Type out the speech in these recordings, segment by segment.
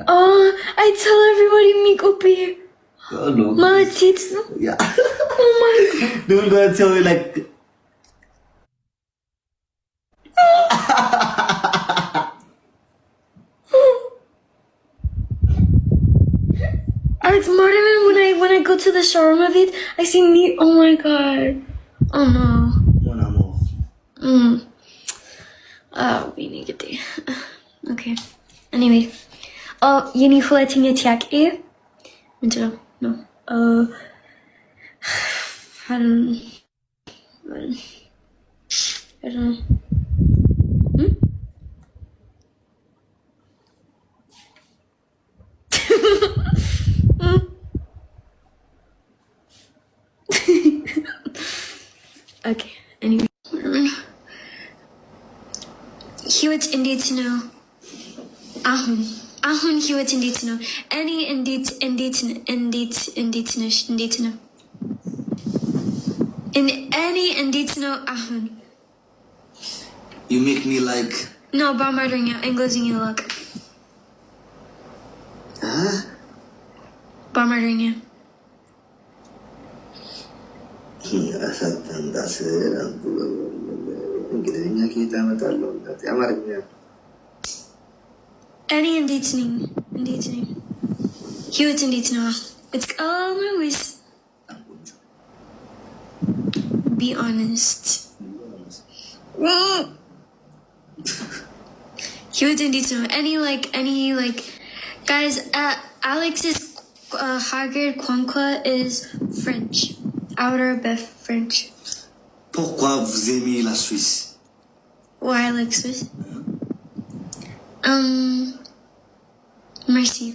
Oh, I tell everybody meet up here. Oh no. My tits. Yeah. Oh my god. They will go tell you like. Alex Martin, when I go to the shawarma bit, I see meat. Oh my god. Oh no. Mon amour. We need to get there. Okay. Anyway. Yeni ሁለተኛ ጥያቄ ምንድን ነው? No. I don't know. Okay, anyway. ህይወት እንዴት ነው? አሁን ህይወት እንዴት ነው? እኔ እንዴት ነው? እኔ እንዴት ነው አሁን? You make me like. No, በአማርኛ እንግሊዝኛ ላክ። በአማርኛ እንግሊዝኛ ከየት አመጣለሁ? አማርኛ እኔ እንዴት ነኝ? ህይወት እንዴት ነው? It's always be honest. ህይወት እንዴት ነው? Any like guys, Alex's ሀገር ቋንቋ is French. Outer Beth French. Pourquoi vous aimez la Suisse? Why I like Swiss? Merci.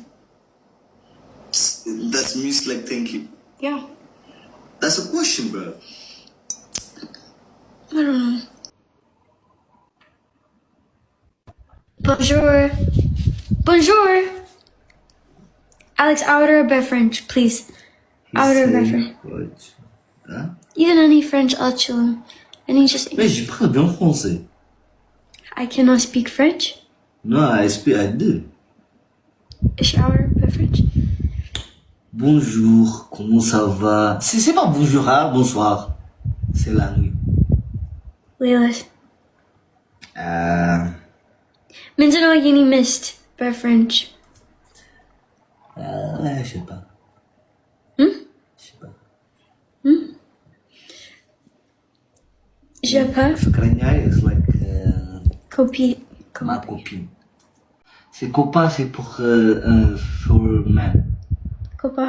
That means like thank you. Yeah. That's a question, bro. I don't know. Bonjour. Alex, outer Beth French, please. Outer Beth French. What? Hein? Even any French, I'll chill. Any just. Mais je parle bien français. I cannot speak French. No, I do. Shower, French. Bonjour, comment ça va? C'est pas bonjour, hein? Bonsoir. C'est la nuit. Leilas. Minzano Yini missed by French. Je sais pas. Je sais pas. Je pas. Frania is like. Copie. Ma copine. C'est copain, c'est pour man. Copa.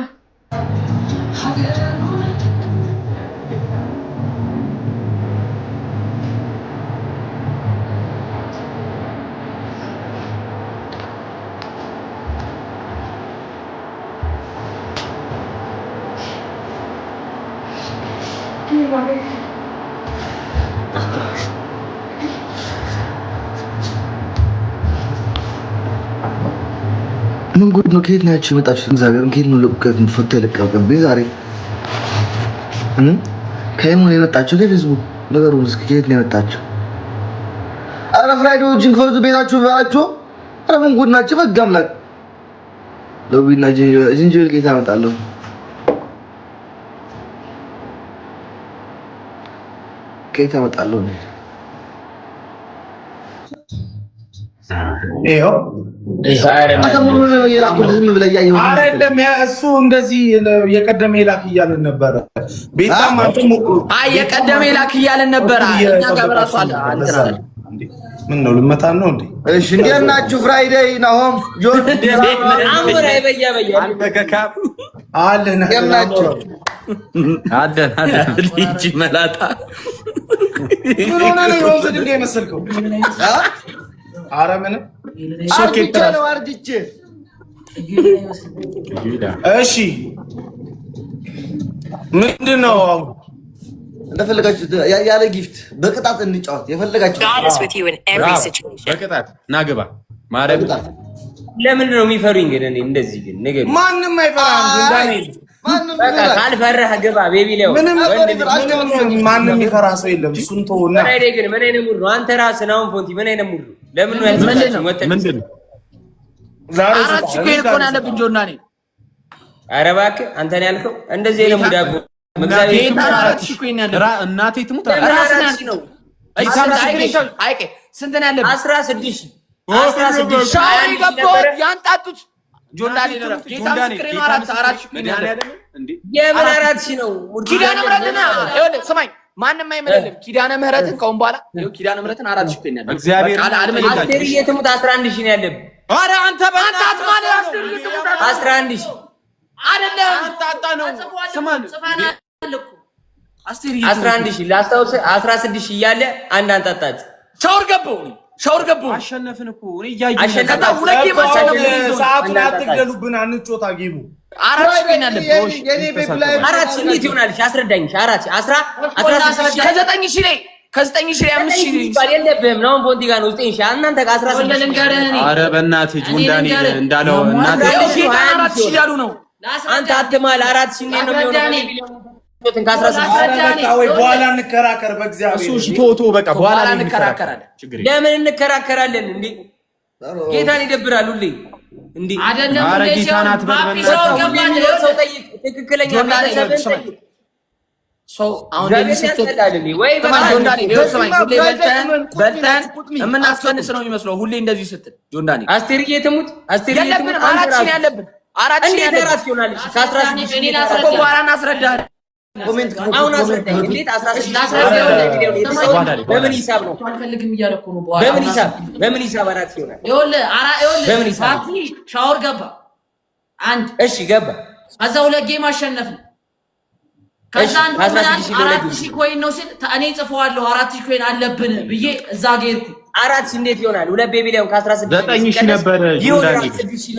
ምን ጉድ ነው? ከየት ናችሁ የመጣችሁት? እግዚአብሔር ከየት ነው ፎቶ የለቀቀብኝ ዛሬ? ከየት ነው የመጣችሁ? ከፌስቡክ ነገሩን እስኪ ከየት ነው የመጣችሁ? አረ ፍራይዶችን ከወጡ ቤታችሁ ባላችሁ። አረ ምን ጉድ ናችሁ? በጋ አምላክ ለዊና ዝንጀሮ ከየት አመጣለሁ? ከየት አመጣለሁ? ይኸው አይደለም እሱ እንደዚህ የቀደመ ይላክ እያለን ነበረ። ቤታም የቀደመ ይላክ እያለን ነበረ። እኛ ጋር በራሱ አለ። ምን ነው ልመታን ነው እንዴ? እሺ እንዴት ናችሁ? ፍራይዴይ ናሆም ጆን አሞራ በያ አንተ ከካብ አለና ናችሁ? አደን ልጅ መላጣ ምን ሆነ ነው የወንዝ ድንጋይ መሰልከው? ኧረ ምንም አርጅቼ ነው አርጅቼ። እሺ ምንድን ነው እንደፈለጋችሁ ያለ ጊፍት በቅጣት እንጫወት። የፈለጋችሁ በቅጣት ናግባ ማረብ ለምንድን ነው የሚፈሩኝ? ግን እኔ እንደዚህ ግን ነገር ማንም አይፈራም። እንዳኔ ካልፈራህ ግባ ቤቢ ለው ማንም ይፈራ ሰው የለም። እሱን ተውና ፍራይዴይ ግን ምን አይነት ሙድ ነው? አንተ ራስህ ነው ፎንቲ ምን አይነት ሙድ ነው? ለምን ነው ያልመጣችሁ? ምንድን ነው አራት ኮይን እኮ ነው ያለብን ጆርዳኔ። ኧረ እባክህ አንተ ነው ያልከው እንደዚህ ነው ሙዳቁ መግዛቤት አራት ኮይን ያለብን እናቴ ትሙት ነው። አይቄ ስንት ነው ያለብን? 16 ሻሪ ገባው ያንጣጡት ጆርዳኔ ነው ጌታ ምስክሬ ነው። አራት ኮይን ያለብን እንዴ የምን 4000 ነው? ኪዳነ ምህረትና ይኸውልህ ስማኝ ማንም አይመለልም። ኪዳነ ምህረትን ከውን በኋላ ይኸው ኪዳነ ምህረትን 4000 ኮይን ያለብን እግዚአብሔር አስቴርዬ ትሙት 11000 ነው ያለብን። ኧረ አንተ በእናትህ ማለት አስቴርዬ ትሙት 11000 አይደለም አንጣጣ ነው። ስማን አስቴርዬ 11000 ላስታውስ 16000 እያለ አንድ አንጣጣት ሻወር ገባው አሸነፍን እኮ እኔ እያየሁ አሸነፍን። ሁለት ማሸነፍ ሰዓቱን አትግደሉብን። አንጮታ ጌሙ 4000 ኮይን ያለብን የኔ ቤት ላይ 4000 እንዴት ይሆናል? አስረዳኝ። 16 ከ9000 ላይ ከ9000 ላይ 5000 ይባል የለብህም ነው ፎንቲ ጋር ነው 9000 እናንተ ጋር 16 ኧረ በእናትህ ጆንዳኒ እንዳለው እናንተ 4000 ያሉ ነው። አንተ አትማል 4000 ነው የሚሆነው። ቶትን ከ16 ወይ በኋላ እንከራከር። በእግዚአብሔር እሱ ቶቶ በቃ በኋላ እንከራከራለን። ለምን እንከራከራለን እንዴ? ጌታን ይደብራል ሁሌ እንዴ አይደለም። ኧረ ጌታን አትበል ሰው ጠይቅ። ትክክለኛ ቤተሰብን ጠይቅ። ሰው አሁን እንደዚህ ወይ ጆንዳኒ በልተን የምናስቀንስ ነው የሚመስለው ሁሌ እንደዚህ ስትል ጆንዳኒ። አስቴርዬ ትሙት አስቴርዬ ትሙት 4000 ያለብን 4000 ያለብን ከ16 እኔ ላስረዳ በኋላ እናስረዳለን። ኮሜንት አሁን አስረዳኝ። እንዴት 16 በምን ሂሳብ ነው? አልፈልግም እያለኩ ነው። በኋላ በምን ሂሳብ 4 ይሆናል? ይኸውልህ ፓርቲ ሻወር ገባ አንድ እሺ ገባ። ከዛ ሁለት ጌም አሸነፍን። ከዛ አንድ 4000 ኮይን ነው ሲል እኔ ጽፈዋለሁ 4000 ኮይን አለብን ብዬ እዛ ጌርኩ። 4000 እንዴት ይሆናል? ሁለት ቤቢ ላይ 16 9000 ነበር ጆንዳኒ 6000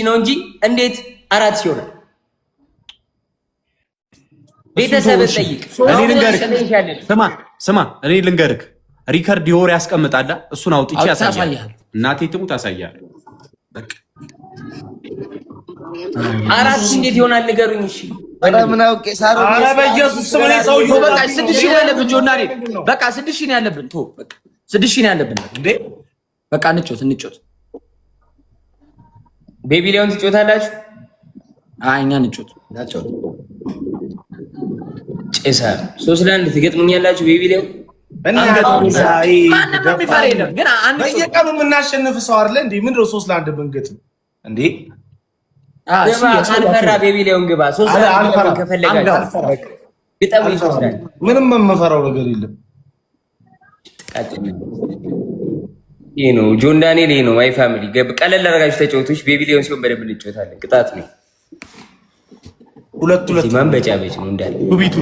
ነው እንጂ እንዴት 4000 ይሆናል? ቤተሰብ ጠይቅ። እኔ ልንገርህ ስማ እኔ ልንገርህ ሪከርድ የወር ያስቀምጣል። እሱን አውጥቼ ያሳያል። እናቴ ትሙት አሳያለሁ። በቃ 4000 እንዴት ይሆናል ንገሩኝ። እሺ ኧረ ምን አውቄ ሳሮ ኧረ በኢየሱስ ስም ነው ሰውዬው። በቃ 6000 ነው ያለብን ጆርዳኔ። በቃ 6000 ነው ያለብን። ቶ በቃ 6000 ነው ያለብን እንዴ። በቃ እንጮት ቤቢ ሊዮን ትጮታላችሁ? አይ እኛ እንጮት ጭሳ 3-1 ትገጥሙኛላችሁ። ቤቢ ሊዮን ማንም የሚፈራ የለም። ግን አንድ በየቀኑ የምናሸንፍ ሰው አይደለ እንዴ? ምንድነው 3-1 ብንገጥም እንዴ? ካልፈራ ቤቢ ሊዮን ግባ። 3-1 ከፈለጋችሁ ግጠሙ ይችላል። ምንም የምፈራው ነገር የለም። ይሄ ነው ጆንዳኔ ላይ ነው ማይ ፋሚሊ ቀለል አደረጋችሁ ተጫወቶች። ቤቢ ሊዮን ሲሆን በደንብ እንጫወታለን። ቅጣት ነው። ሁለት ማንበጫበጭ ነው እንዳለ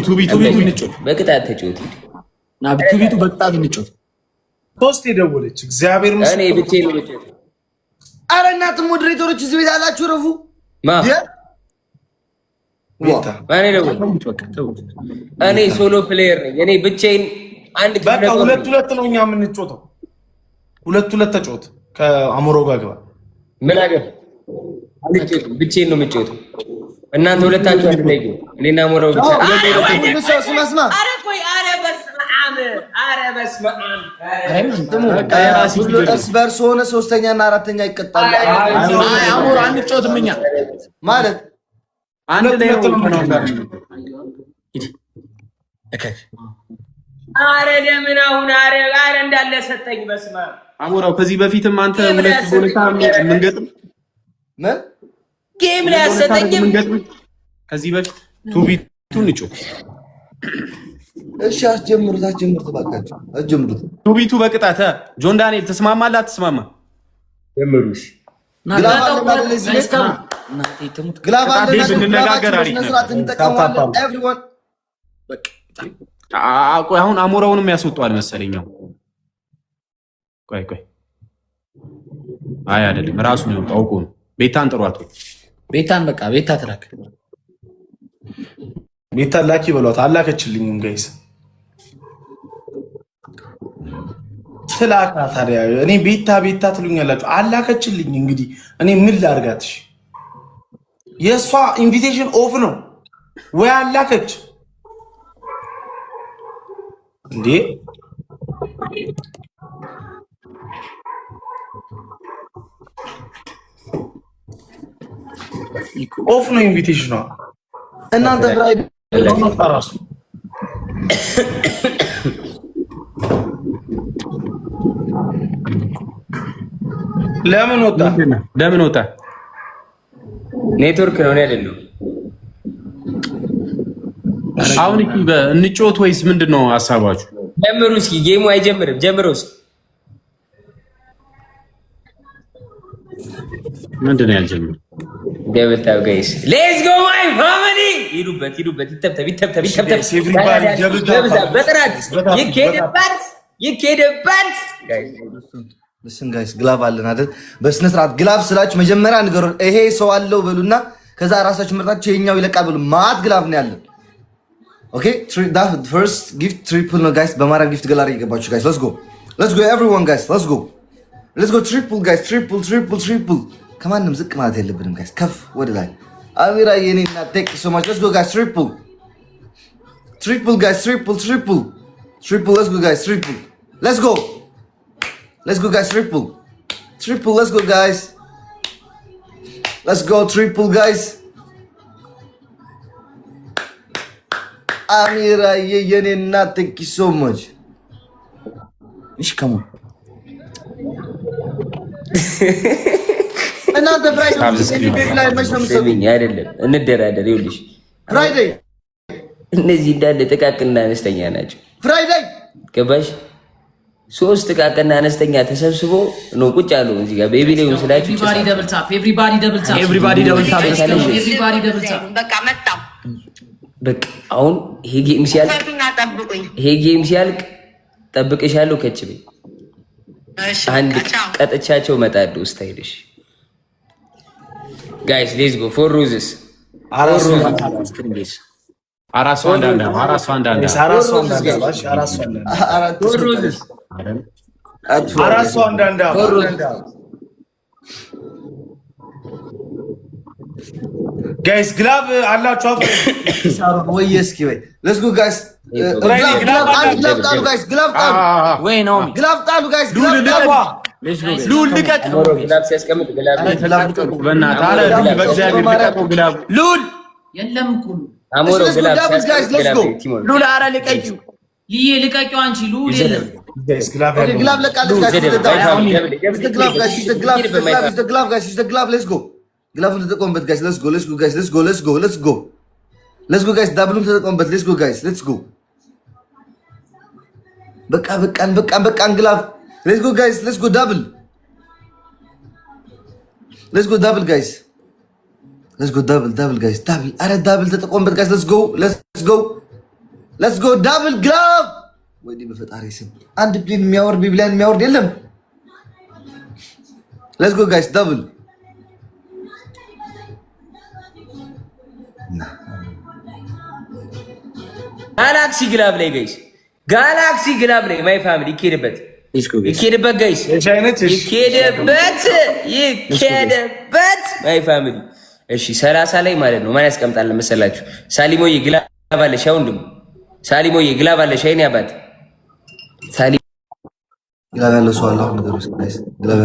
ቱቢቱ እንጫወት። በቅጣት ተጫወት ና ቱቢቱ በቅጣት እንጫወት። ሶስት የደወለች እግዚአብሔር እኔ ብቻዬን ነው የምጫወት። ኧረ እናት ሞዴሬተሮች እዚህ ቤት አላችሁ ረፉ እኔ ሶሎ ፕሌየር ነኝ። እኔ ብቻዬን አንድ በቃ ሁለት ነው እኛ የምንጫወተው። ሁለት ተጫወት። ከአሞሮ ጋር ግባ። ምን አገር ብቻዬን ነው የምጫወተው። እናንተ ሁለታችሁ አንድ ላይ ግቡ። እኔና አሞራው ብቻ ስማ እርስ በርስ ሆነ ሶስተኛ እና አራተኛ ይቀጣሉ። አሞራ አንጫወትም እኛ ማለት አንድ ላይ አረ ለምን አሁን አረ እንዳለ ሰጠኝ። በስመ አብ አሞራው ከዚህ በፊትም አንተ ሁለት ቦነታ ምንገጥም ምን ጌም ላይ አሰጠኝም። ከዚህ በፊት ቱቢቱን ንጮ እሺ አስጀምሩት ባካችሁ አስጀምሩት። ቱቢቱ በቅጣት ጆን ዳንኤል ተስማማለህ አትስማማ? ጀምሩሽ አሁን አሞራውንም ያስወጣዋል መሰለኛው። ቆይ አይ አይደለም ራሱ ነው ያወጣው እኮ ነው። ቤታን ጥሯት። ቤታን በቃ ቤታ ትላክ። ቤታ ላኪ በሏት። አላከችልኝም ጋይስ ትላካ። ታዲያ እኔ ቤታ ትሉኛላችሁ። አላከችልኝ። እንግዲህ እኔ ምን ላርጋትሽ? የእሷ ኢንቪቴሽን ኦፍ ነው ወይ አላከች እንዴ? ኦፍ ነው ኢንቪቴሽን ነው እናንተ ፍራይዴ ራሱ ለምን ወጣ? ኔትወርክ ነው አይደለም? አሁን እቺ እንጮት ወይስ ምንድነው ሐሳባችሁ? ጀምሩ እስኪ። ጌሙ አይጀምርም። ጀምሩ እስኪ። ምንድነው ያልጀምር? ገብታው ጋይስ ሌትስ ጎ ማይ ፋሚሊ። ይዱበት ይተብተብ በጥራት ይኬድበት listen guys ግላቭ አለን አይደል? በስነ ስርዓት ግላቭ ስላችሁ መጀመሪያ ንገሩ። ይሄ ሰው አለው በሉና ከዛ ራሳችሁ መርጣችሁ የኛው ይለቃል በሉ። ማት ግላቭ ነው ያለን። ኦኬ that first gift triple ነው guys። በማራም ጊፍት ገላሪ ይገባችሁ guys። let's go everyone guys. let's go triple guys. triple ከማንም ዝቅ ማለት የለብንም guys። ከፍ ወደ ላይ አሚራ የኔና ቴክ so much. let's go guys. triple guys. triple let's go guys. triple let's go guys. triple let's go guys. let's go triple guys. Amira yenena thank you so much. Ish come on. እናንተ ፍራይዴ ላይ መች ነው የምትሰሩኝ? አይደለም እንደራደር። ይኸውልሽ ፍራይዴ እነዚህ እንዳለ ጥቃቅንና አነስተኛ ናቸው። ፍራይዴ ገባሽ? ሶስት ጥቃቅንና አነስተኛ ተሰብስቦ ነው ቁጭ ያለው እዚህ ጋር ቤቢ ላይ ወስዳችሁ ኤቭሪባዲ ደብል ታፕ በቃ መጣ። በቃ አሁን ይሄ ጌም ሲያልቅ ጠብቅሻለሁ። ከችቤ አንድ ቀጥቻቸው እመጣለሁ። ስታይልሽ ጋይስ ሌትስ ጎ ፎር ሮዝስ አራሱ አንዳንድ ጋይስ ግላቭ አላችሁ ወይ? እስኪ ወይ let's go guys. ግላቭ ጣሉ guys. ግላቭ ጣሉ guys. ሉል ልቀቅ። ግላቭ ሲያስቀምጥ ግላቭ በእናትህ አለ በእግዚአብሔር ልቀቀው። ግላቭ ሉል የለም እኮ አሞሮ ግላቭ ሉል አረ ልቀቂው። ልዬ ልቀቂው አንቺ ሉል የለም ጋይስ ግላቭ ለቃለች guys. ግላቭ let's go. ግላቭን ተጠቀሙበት guys. let's go guys. ዳብሉን ተጠቀሙበት. let's go guys. በቃን ግላቭ let's go guys. double guys. double አረ ዳብል ተጠቀሙበት guys. let's go double glove ወይኔ በፈጣሪ ስም አንድ ፕሌን የሚያወርድ ቢብሊያን የሚያወርድ የለም። let's go guys. double ጋላክሲ ግላቭ ላይ ጋይስ ጋላክሲ ግላቭ ላይ ማይ ፋሚሊ ይኬድበት ጋይስ ይኬድበት ማይ ፋሚሊ። እሺ 30 ላይ ማለት ነው። ማን ያስቀምጣል መሰላችሁ? ሳሊሞዬ ግላቭ አለሽ? አሁን ደግሞ ሳሊሞዬ ግላቭ አለሽ? አይኔ አባት ሳሊ ግላቭ ያለው ሰው አለ? አሁን ነገሩ ጋይስ ግላቭ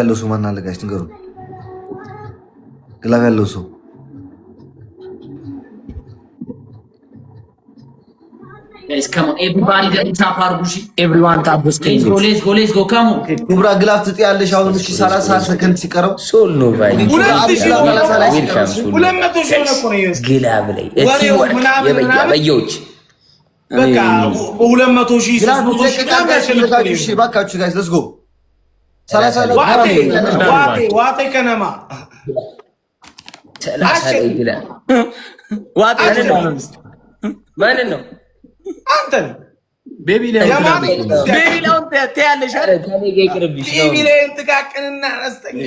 ያለው ሰው ማን አለ ጋይስ? ንገሩ። ግላቭ ያለው ሰው guys come on everybody double tap አርጉሽ everyone tap the screen let's go come on ኩብራ ግላቭ ትጥያለሽ አሁን። እሺ 30 ሰከንድ ሲቀረው ሶል ነው ባይ 200 ሺህ ነው ግላቭ ላይ የበያበዮች በቃ 200 ሺህ ባካችሁ ጋይስ let's go 30 ዋቴ ከነማ 30 ይላል። ዋቴ ማን ነው? አንተን ቤቢ ላይ ቤቢ ላይ ጥቃቅንና አነስተኛ